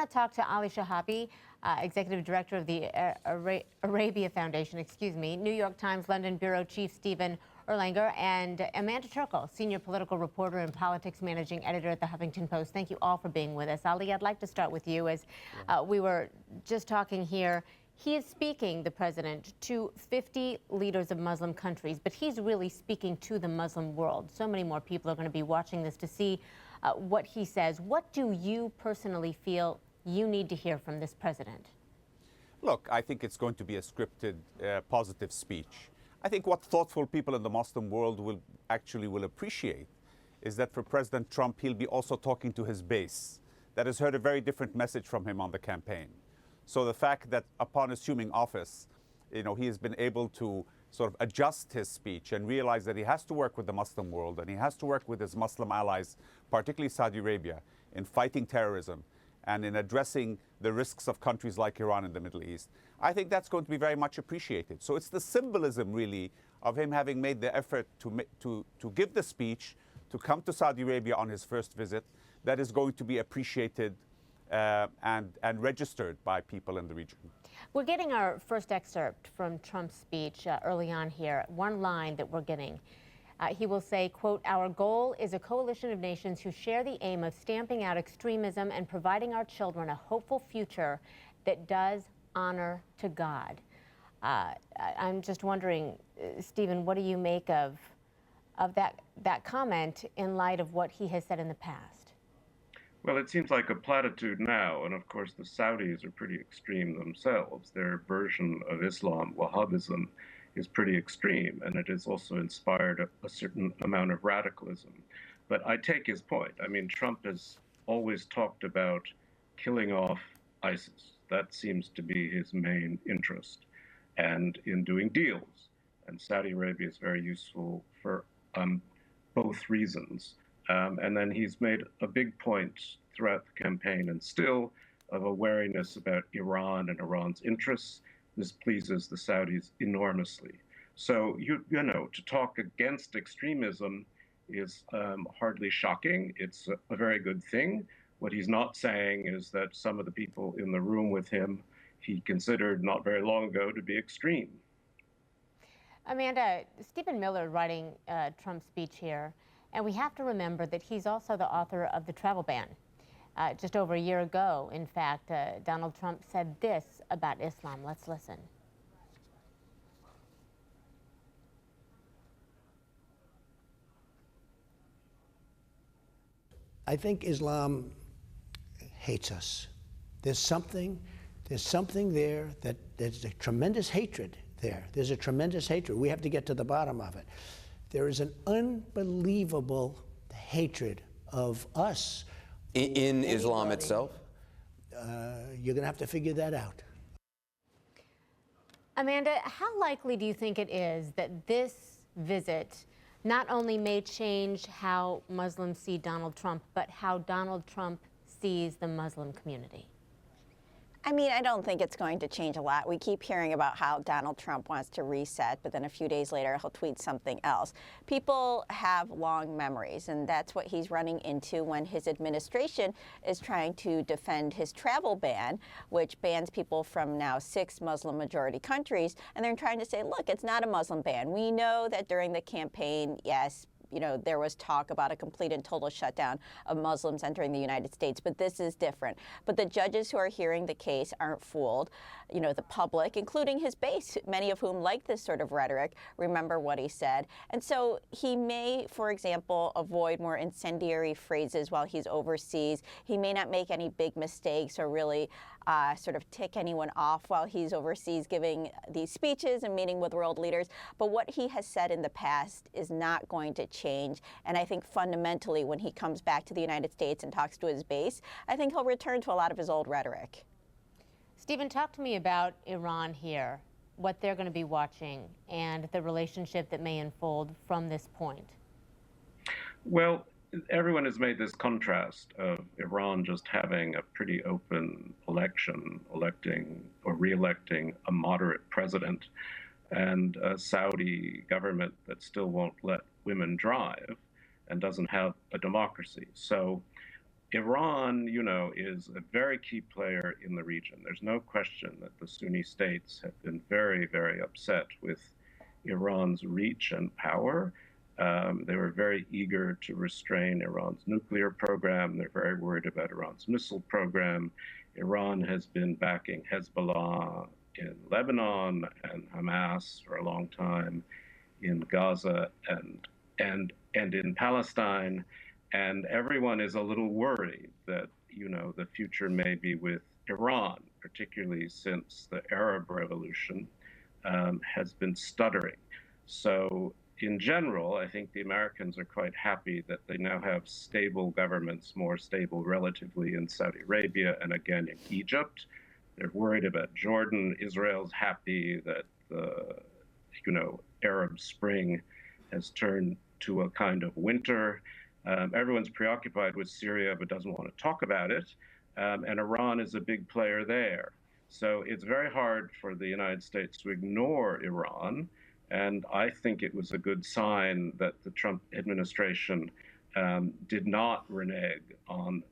to talk to Ali Shihabi, Executive Director of the Arabia Foundation, New York Times London Bureau Chief Stephen Erlanger, and Amanda Turkle, Senior Political Reporter and Politics Managing Editor at the Huffington Post. Thank you all for being with us. Ali, I'd like to start with you. As we were just talking here, he is speaking, the president, to 50 leaders of Muslim countries, but he's really speaking to the Muslim world. So many more people are going to be watching this to see what he says. What do you personally feel you need to hear from this president? Look, I think it's going to be a scripted, positive speech. I think what thoughtful people in the Muslim world will appreciate is that for President Trump, he'll be also talking to his base that has heard a very different message from him on the campaign. So the fact that upon assuming office, he has been able to sort of adjust his speech and realize that he has to work with the Muslim world and he has to work with his Muslim allies, particularly Saudi Arabia, in fighting terrorism and in addressing the risks of countries like Iran in the Middle East. I think that's going to be very much appreciated. So it's the symbolism, really, of him having made the effort to give the speech, to come to Saudi Arabia on his first visit, that is going to be appreciated and registered by people in the region. We're getting our first excerpt from Trump's speech early on here. One line that we're getting. He will say, quote, "Our goal is a coalition of nations who share the aim of stamping out extremism and providing our children a hopeful future that does honor to God." I'm just wondering, Stephen, what do you make of that comment in light of what he has said in the past? Well, it seems like a platitude now, and of course the Saudis are pretty extreme themselves. Their version of Islam, Wahhabism, is pretty extreme, and it has also inspired a certain amount of radicalism. But I take his point. I mean, Trump has always talked about killing off ISIS. That seems to be his main interest, and in doing deals. And Saudi Arabia is very useful for both reasons. And then he's made a big point throughout the campaign and still of a wariness about Iran and Iran's interests. This pleases the Saudis enormously. So, to talk against extremism is hardly shocking. It's a very good thing. What he's not saying is that some of the people in the room with him he considered not very long ago to be extreme. Amanda, Stephen Miller writing Trump's speech here. And we have to remember that he's also the author of the travel ban. Just over a year ago, in fact, Donald Trump said this about Islam. Let's listen. I think Islam hates us. There's something there that there's a tremendous hatred there. There's a tremendous hatred. We have to get to the bottom of it. There is an unbelievable hatred of us. In Islam itself? You're going to have to figure that out. Amanda, how likely do you think it is that this visit not only may change how Muslims see Donald Trump, but how Donald Trump sees the Muslim community? I mean, I don't think it's going to change a lot. We keep hearing about how Donald Trump wants to reset, but then a few days later he'll tweet something else. People have long memories, and that's what he's running into when his administration is trying to defend his travel ban, which bans people from now 6 Muslim-majority countries. And they're trying to say, look, it's not a Muslim ban. We know that during the campaign, yes, there was talk about a complete and total shutdown of Muslims entering the United States, but this is different. But the judges who are hearing the case aren't fooled. The public, including his base, many of whom like this sort of rhetoric, remember what he said. And so he may, for example, avoid more incendiary phrases while he's overseas. He may not make any big mistakes or really sort of tick anyone off while he's overseas giving these speeches and meeting with world leaders. But what he has said in the past is not going to change. And I think fundamentally when he comes back to the United States and talks to his base, I think he'll return to a lot of his old rhetoric. Stephen, talk to me about Iran here, what they're going to be watching, and the relationship that may unfold from this point. Well, everyone has made this contrast of Iran just having a pretty open election, electing or re-electing a moderate president, and a Saudi government that still won't let women drive and doesn't have a democracy. So Iran, is a very key player in the region. There's no question that the Sunni states have been very, very upset with Iran's reach and power. They were very eager to restrain Iran's nuclear program. They're very worried about Iran's missile program. Iran has been backing Hezbollah in Lebanon and Hamas for a long time, in Gaza and in Palestine. And everyone is a little worried that, the future may be with Iran, particularly since the Arab Revolution has been stuttering. So in general, I think the Americans are quite happy that they now have stable governments, more stable relatively in Saudi Arabia and again in Egypt. They're worried about Jordan. Israel's happy that the, Arab Spring has turned to a kind of winter. Everyone's preoccupied with Syria but doesn't want to talk about it. And Iran is a big player there. So it's very hard for the United States to ignore Iran. And I think it was a good sign that the Trump administration did not renege on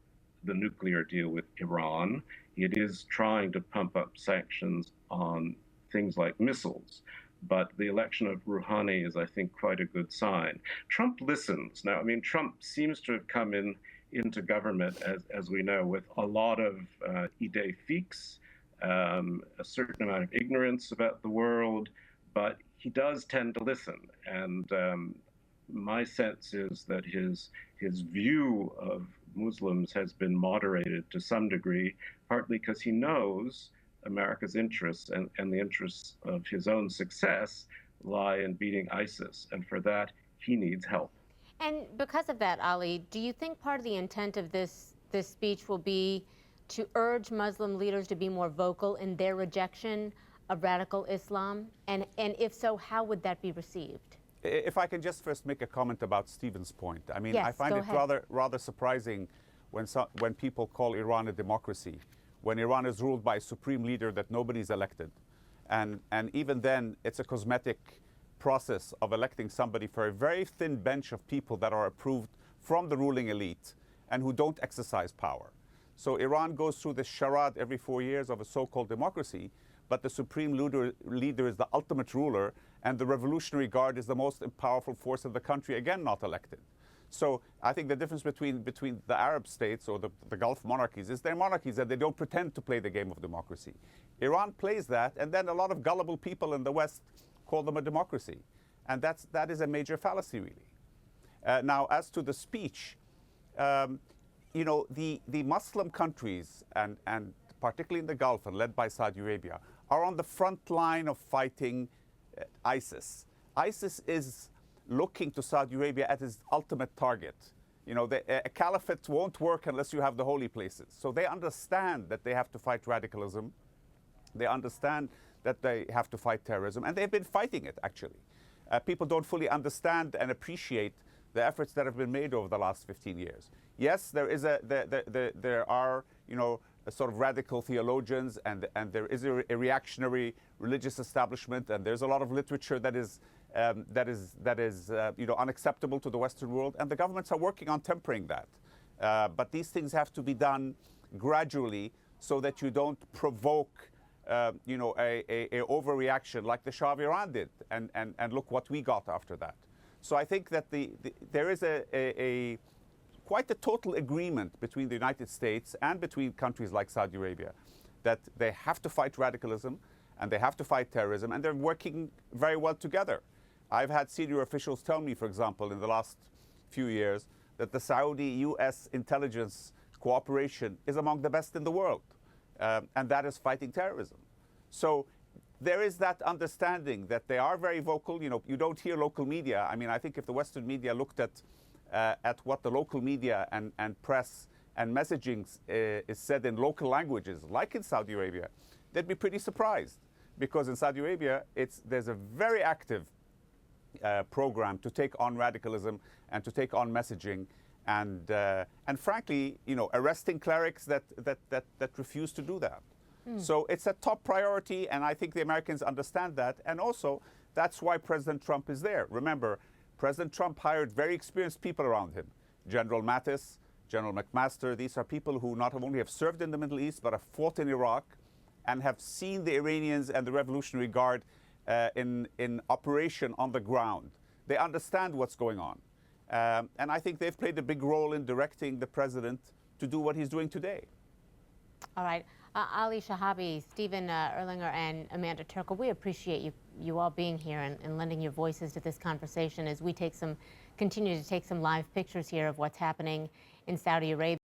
the nuclear deal with Iran. It is trying to pump up sanctions on things like missiles. But the election of Rouhani is, I think, quite a good sign. Trump listens. Now, Trump seems to have come into government, as we know, with a lot of idées fixes, a certain amount of ignorance about the world, but he does tend to listen. And my sense is that his view of Muslims has been moderated to some degree, partly because he knows America's interests and the interests of his own success lie in beating ISIS. And for that, he needs help. And because of that, Ali, do you think part of the intent of this speech will be to urge Muslim leaders to be more vocal in their rejection of radical Islam? And if so, how would that be received? If I can just first make a comment about Stephen's point. Yes, I find go it ahead. rather surprising when people call Iran a democracy, when Iran is ruled by a supreme leader that nobody's elected. And even then, it's a cosmetic process of electing somebody for a very thin bench of people that are approved from the ruling elite and who don't exercise power. So Iran goes through this charade every 4 years of a so-called democracy, but the supreme leader is the ultimate ruler, and the Revolutionary Guard is the most powerful force in the country, again not elected. So I think the difference between the Arab states or the Gulf monarchies is they're monarchies and they don't pretend to play the game of democracy. Iran plays that, and then a lot of gullible people in the West call them a democracy. And that is a major fallacy, really. Now, as to the speech, the Muslim countries, and particularly in the Gulf and led by Saudi Arabia, are on the front line of fighting ISIS. ISIS is looking to Saudi Arabia as its ultimate target. A caliphate won't work unless you have the holy places. So they understand that they have to fight radicalism. They understand that they have to fight terrorism, and they've been fighting it, actually. People don't fully understand and appreciate the efforts that have been made over the last 15 years. Yes, there are sort of radical theologians, and there is a reactionary religious establishment, and there's a lot of literature that is unacceptable to the Western world, and the governments are working on tempering that. But these things have to be done gradually so that you don't provoke a overreaction like the Shah of Iran did, and look what we got after that. So I think that there is quite a total agreement between the United States and between countries like Saudi Arabia that they have to fight radicalism and they have to fight terrorism, and they're working very well together. I've had senior officials tell me, for example, in the last few years, that the Saudi-U.S. intelligence cooperation is among the best in the world, and that is fighting terrorism. So there is that understanding that they are very vocal. You don't hear local media. I think if the Western media looked at what the local media and press and messaging is said in local languages, like in Saudi Arabia, they'd be pretty surprised. Because in Saudi Arabia, there's a very active program to take on radicalism and to take on messaging, and frankly, arresting clerics that refuse to do that. So it's a top priority, and I think the Americans understand that. And also, that's why President Trump is there. Remember, President Trump hired very experienced people around him. General Mattis, General McMaster. These are people who not only have served in the Middle East, but have fought in Iraq and have seen the Iranians and the Revolutionary Guard in operation on the ground. They understand what's going on. And I think they've played a big role in directing the president to do what he's doing today. All right. Ali Shihabi, Stephen Erlanger, and Amanda Turkle, we appreciate you all being here and lending your voices to this conversation as we continue to take some live pictures here of what's happening in Saudi Arabia.